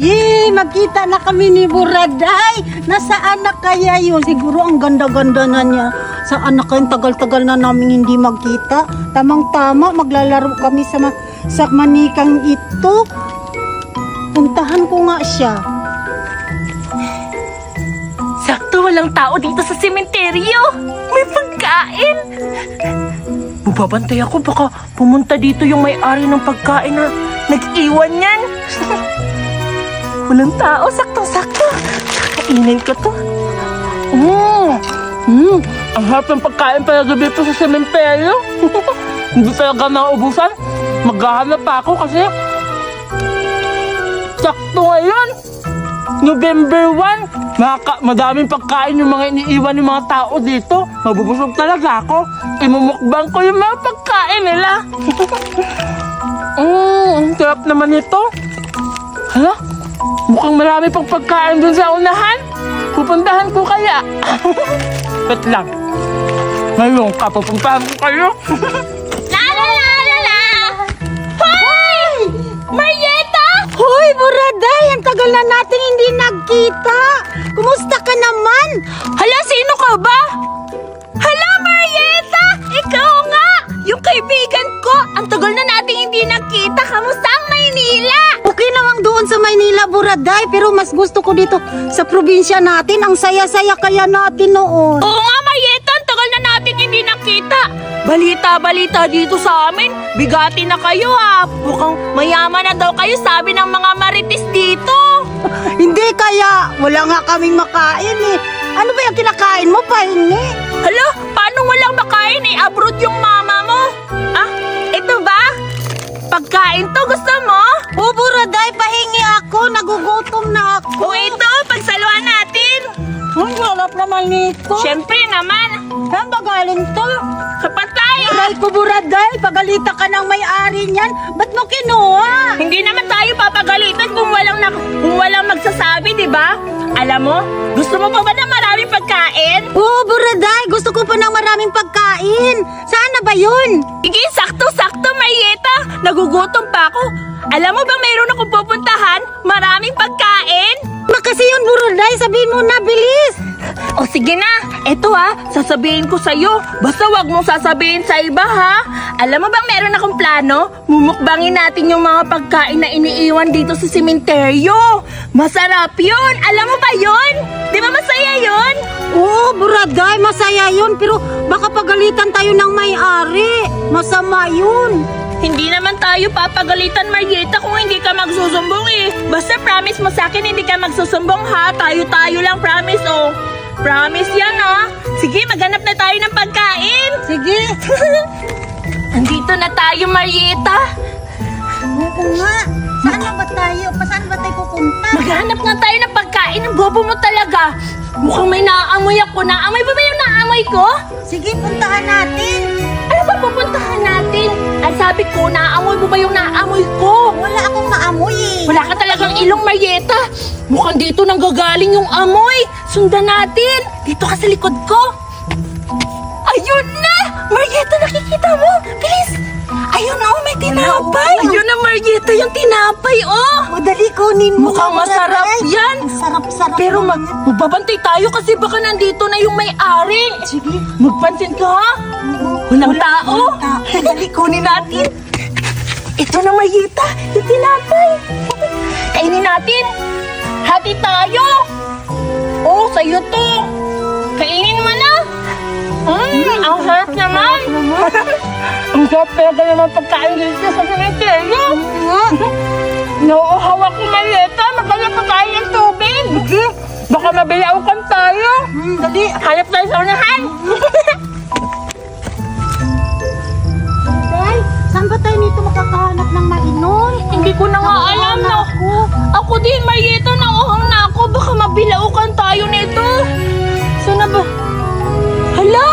Yay! Magkita na kami ni Buraday. Nasaan na kaya yun? Siguro ang ganda-ganda na niya. Saan na kaya? Tagal-tagal na namin hindi magkita. Tamang-tama, maglalaro kami sa manikang ito. Puntahan ko nga siya. Sakto, walang tao dito sa sementeryo. May pagkain. Bubabantay ako, baka pumunta dito yung may-ari ng pagkain na nag-iwan yan. Walang tao, sakto-sakto. Kainin ko to. Ang harap ng pagkain talaga dito sa sementeryo. Hindi talaga naubusan. Maghahanap pa ako kasi sakto ngayon, November 1, madaming pagkain yung mga iniiwan ng mga tao dito. Mabubusog talaga ako. Imumukbang ko yung mga pagkain nila. Ang sarap naman ito. Hala? Mukhang marami pang pagkain dun sa unahan. Pupuntahan ko kaya. Wait lang. Ngayon, pupuntahan ko kayo. Hoy! Marieta! Hoy, Buraday! Ang tagal na natin hindi nagkita. Kumusta ka naman? Hala, sino ka ba? Hala, Marieta! Ikaw nga! Yung kaibigan ko! Ang tagal na natin hindi nagkita. Kamusta ang Maynila? Okay naman doon sa Maynila, Buraday. Pero mas gusto ko dito sa probinsya natin. Ang saya-saya kaya natin noon. Oo nga, Marieta! Ang tagal na natin hindi nakita. Balita dito sa amin. Bigati na kayo ha. Mukhang mayaman na daw kayo, sabi ng mga marites dito. Hindi kaya. Wala nga kaming makain eh. Ano ba yung kinakain mo, Pahingi? Hala, paano walang makain eh? Abroad yung mama mo. Ah, ito ba? Pagkain to, gusto mo? O, Buraday, pahingi ako. Nagugutom na ako. O ito, pagsaluhan natin. Ang sarap naman nito. Siyempre naman. Saan ba galing to? Sa patay. Aray ko, Buraday. Pagalita ka ng may-ari niyan. Ba't mo kinuha? Hindi naman tayo papagalitan kung walang magsasabi, di ba? Alam mo, gusto mo pa ba ng maraming pagkain? Oo, Buraday. Gusto ko pa ng maraming pagkain. Saan na ba yun? Sige, sakto-sakto, Marieta. Nagugutom pa ako. Alam mo bang mayroon akong pupuntahan? Maraming pagkain? Makasi yun, Buraday. Sabihin mo na, bilis. O sige na, eto ha, sasabihin ko sa'yo. Basta wag mong sasabihin sa iba ha. Alam mo bang meron akong plano? Mumukbangin natin yung mga pagkain na iniiwan dito sa sementeryo. Masarap yun, alam mo ba yun? Di ba masaya yun? Oo, Buraday, masaya yun. Pero baka pagalitan tayo ng may-ari. Masama yun. Hindi naman tayo papagalitan, Marieta, kung hindi ka magsusumbong eh. Basta promise mo sa akin, hindi ka magsusumbong ha. Tayo-tayo lang, promise oh. Promise yan ha. Sige, maghanap na tayo ng pagkain. Sige. Andito na tayo, Marieta. Oo nga. Saan na ba tayo? Saan ba tayo pupunta? Maghanap nga tayo ng pagkain. Ang bobo mo talaga. Mukhang may naamoy ako. Naamoy ba yung naamoy ko? Sige, puntahan natin. Ano ba pupuntahan natin? Ang sabi ko, naamoy mo ba yung naamoy ko? Wala akong maamoy eh. Wala ka talagang ilong, Marieta. Mukhang dito nanggagaling yung amoy. Sundan natin. Dito ka sa likod ko. Ayun na! Marieta, nakikita mo? Bilis! Ayun na, may tinapay. Ayun na, Marieta, yung tinapay, oh. Madali kunin mo. Mukhang masarap yan. Sarap-sarap. Pero magbabantay tayo kasi baka nandito na yung may-ari. Sige. Magpansin ka, ha? Walang tao. Dali, kunin natin. Ito na, Marieta, yung tinapay. Kainin natin. Hati tayo. Oh, sa'yo to. Kainin mo na. Ang sarap naman. Ang sarap talaga naman pagkain dito sa sementeryo. Nauuhaw ako, Marieta. Maghanap pa tayo ng tubig. Baka mabilaukan tayo. Dali. Hanap tayo sa unahan. Day, saan ba tayo nito makakahanap ng mainom? Hindi ko na nga alam na. Ako din, Marieta, nauuhaw na ako. Baka mabilaukan tayo nito. Saan na ba? Hala!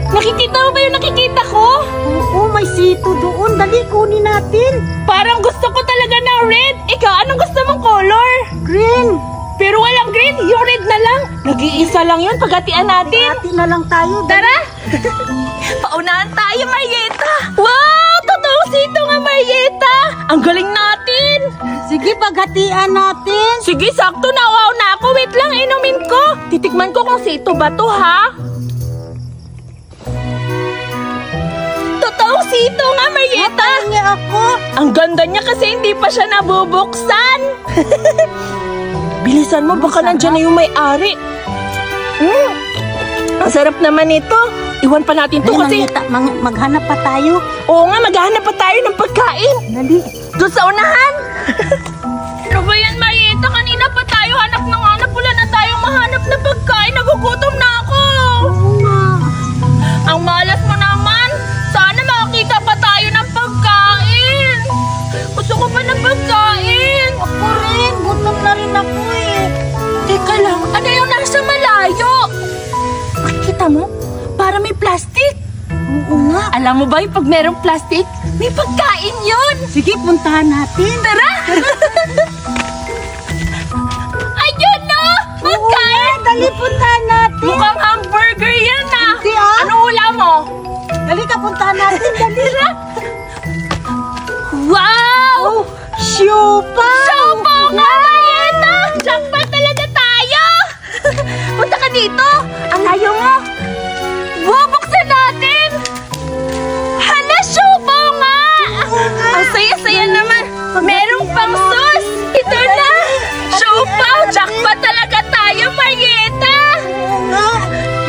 Nakikita mo ba yung nakikita ko? Oo, may sito doon. Dali, kunin natin. Parang gusto ko talaga ng red. Ikaw, anong gusto mong color? Green. Pero walang green, yung red na lang. Nag-iisa lang yun, paghatian natin. Hati na lang tayo. Dali. Tara! Paunahan tayo, Marieta. Wow! Totoong sito nga, Marieta! Ang galing natin! Sige, paghatian natin. Sige, sakto na. Wow na ako. Wait lang, inumin ko. Titikman ko kung sito ba to, ha? Totoong sito nga, Marieta. Niya ako. Ang ganda niya kasi hindi pa siya nabubuksan. Bilisan mo, baka nandyan na yung may-ari. Ang sarap naman ito. Iwan pa natin to kasi... Maghanap pa tayo. Oo nga, maghahanap pa tayo ng pagkain. Dali. Doon sa unahan. Ano ba yan, Marieta? Kanina pa tayo hanap ng hanap. Wala na tayong mahanap na pagkain. Nagugutom na ako. Ang malas mo naman. Sana makakita pa tayo ng pagkain. Gusto ko pa ng pagkain. Ako rin. Gutom na rin ako eh. Teka lang, ano yung nasa malayo? Makikita mo? Para may plastic. Oo nga. Alam mo ba yung pag merong plastic, may pagkain yun. Sige, puntahan natin. Tara! Ayun no! Pagkain! Dali, puntahan natin. Mukhang hamburger yan ah! Hindi ah. Ano ulam mo? Dali ka, puntahan natin. Dali. Wow! Siopa! Siopa nga, Marieta! Jackpot talaga tayo! Punta ka dito! Ang layo mo! Bubuksan natin! Hala, siopa nga! Ang saya-saya naman! Merong pang sus! Ito na! Siopa! Jackpot talaga tayo, Marieta!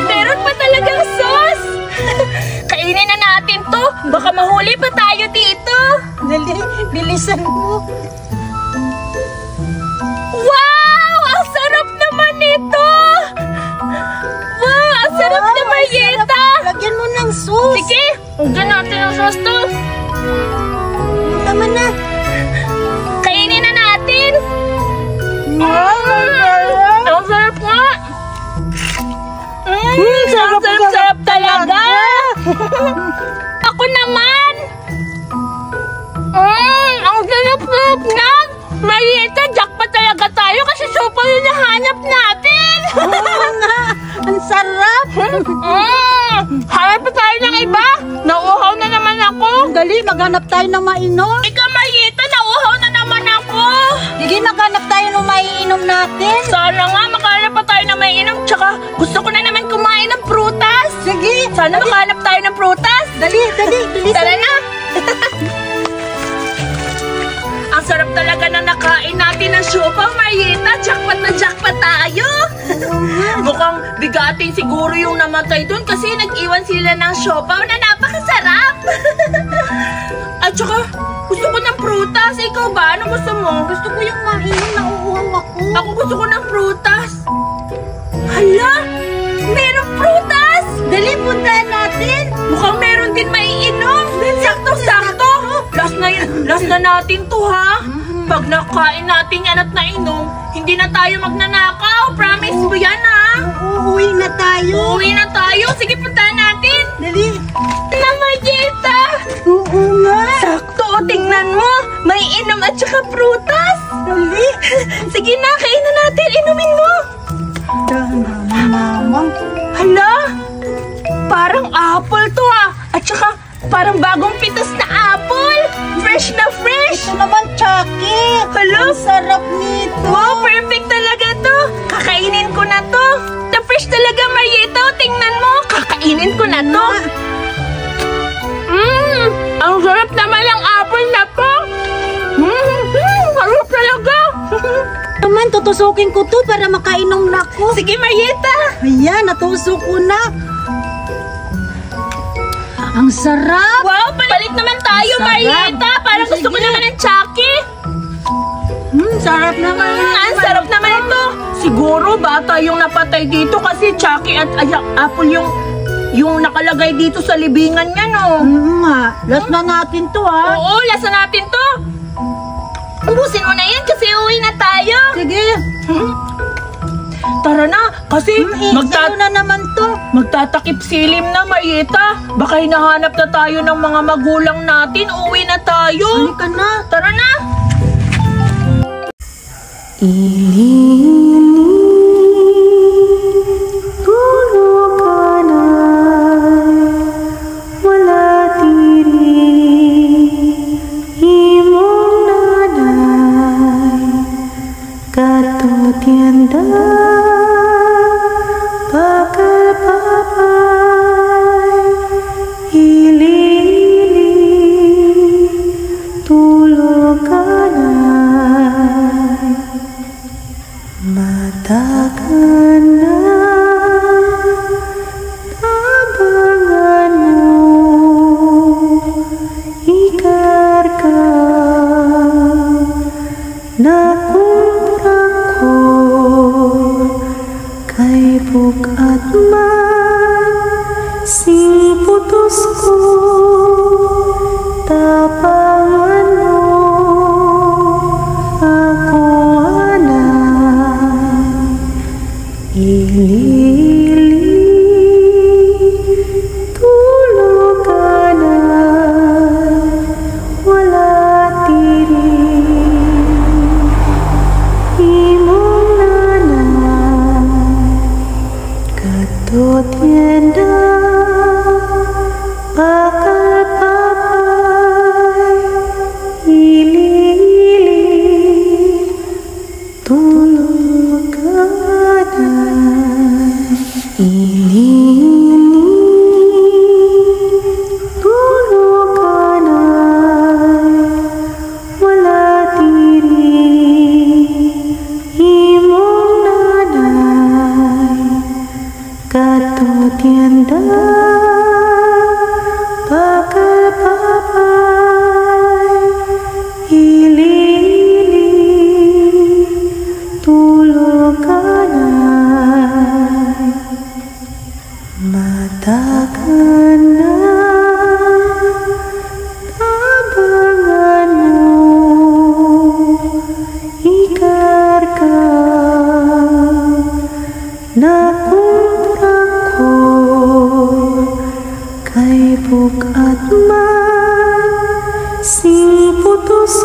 Meron pa talagang sus! Kainin na natin to! Baka mahuli pa tayo dito! Dali, bilisan mo. Wow! Ang sarap naman nito! Wow! Ang sarap na, Marieta! Lagyan mo ng sauce. Sige! Huwag natin ang sauce to! Tama na. Kainin na natin! Ang sarap nga! Sarap talaga! Ako naman! Ang sarap-sarap na! Marieta, jackpot talaga tayo kasi sopa yung nahanap natin! Oo nga. Ang sarap. Hanap pa tayo ng iba? Nauuhaw na naman ako! Dali, maghanap tayo ng mainom. Ikaw, Marieta, nauuhaw na naman ako! Sige, maghanap tayo ng maiinom natin. Sana nga, makahanap pa tayo ng may inom. Tsaka, gusto ko na naman kumain ng prutas. Sige. Sana makahanap tayo ng prutas. Dali, bilisan. Tara na. Ang sarap talaga na nakain natin ng siopa, Marieta. Jackpot na jackpot tayo. Mukhang bigatin siguro yung namatay doon kasi nag-iwan sila ng siopa na napakasarap. At saka, gusto ko ng prutas. Ikaw ba? Ano gusto mo? Gusto ko yung mainom, nauuhaw ako. Ako gusto ko ng prutas. Hala! Merong prutas! Dali, puntahan natin. Mukhang meron din maiinom. Sakto-sakto. Last na natin to, ha? Pag nakain natin yan at nainom, hindi na tayo magnanakaw. Promise mo yan, ha? Uuwi na tayo. Uuwi na tayo. Sige, puntahan natin. Dali. Marieta! Oo nga. Sakto, tingnan mo. May inom at saka prutas. Dali. Sige na, kainan natin. Inumin mo. Mamang. Hala! Parang apple to ah! At saka parang bagong pitas na apple! Fresh na fresh! Ito naman, Chucky. Hala! Ang sarap nito. Wow, perfect talaga to! Kakainin ko na to! Na fresh talaga, Marieta! Tingnan mo! Kakainin ko na to! Ang sarap naman ng apple na to! Sarap talaga! Naman, tutusukin ko to para makainom na ako. Sige, Marieta! Ayan, natusok ko na. Ang sarap. Wow, balik naman tayo, Sarap. Marieta! Parang gusto ko Sige. naman ng Chucky! Sarap naman. Ang sarap naman ito. Siguro bata yung napatay dito kasi Chucky at apple yung nakalagay dito sa libingan niya, no? Nga, last na natin to ha. Oo, lasa natin to. Ubusin mo na yan kasi uwi na tayo. Sige. Tara na, kasi Sa'yo na naman to. magtatakip silim na, Marieta. Baka hinahanap na tayo ng mga magulang natin. Uwi na tayo. Halika na. Tara na. Wala tiri Kato tienda bakal papai ili tulukanay matakan na tabangan mo ikarka na kay bukat man sing putus ko tapangan mo ako anak ilili tuluganan wala tiri Kato tienda bakal papai ili tuluganan ili tuluganan wala diri imong nanay Kato tienda bakal papai ili tuluganay matakan na tabangan mo ikarka na kay bukat man sing putus